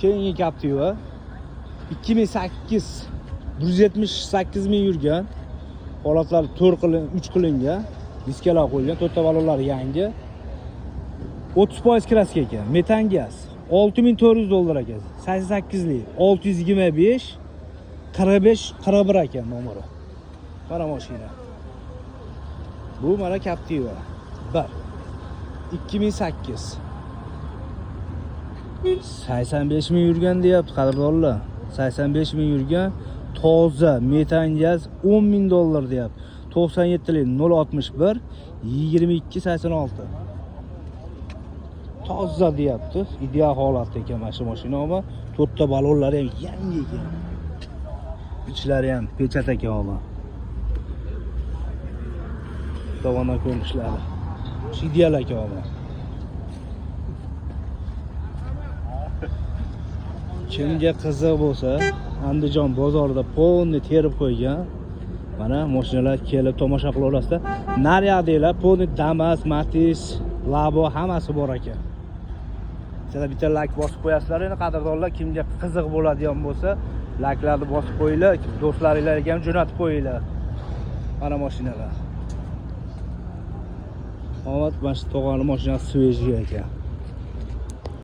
Keyingi Captiva 2008 178 ming yurgan. Holatlari 3 qilingan. Diskalar qo'yilgan, to'rtta balonlari yangi. 30% kraska ekan, metan gaz. 6400 dollar ekan. 88 lik, 625 45 41 ekan nomeri. Mana mashina. Bu mana Captiva. 2008. 85 ming yurgan deyapti qadrdonlar. 85 ming yurgan, toza metan gaz 10 ming dollar deyapti. 97 lik 061 22 86. Toza deyapti. Ideal holatda ekan mana shu mashina ama to'rtta balonlari ham yangi ekan. İçlari ham pechat ekan ama. Tovondan ko'rinishlari. Shu ideal ekan ama. Kimga qiziq bo'lsa, Andijon bozorida polni terib qo'ygan. Mana mashinalar kelib tomosha qila olasizlar. Naryadlar, polni Damas, Matiz, Labo hammasi bor ekan. Sizlar bitta like bosib qo'yasizlar, endi qadrdonlar kimga qiziq bo'ladigan bo'lsa, like'larni bosib qo'yinglar, do'stlaringizga ham jo'natib qo'yinglar. Mana mashinalar. Hozir mana shu tog'ani mashinasi svejiy ekan.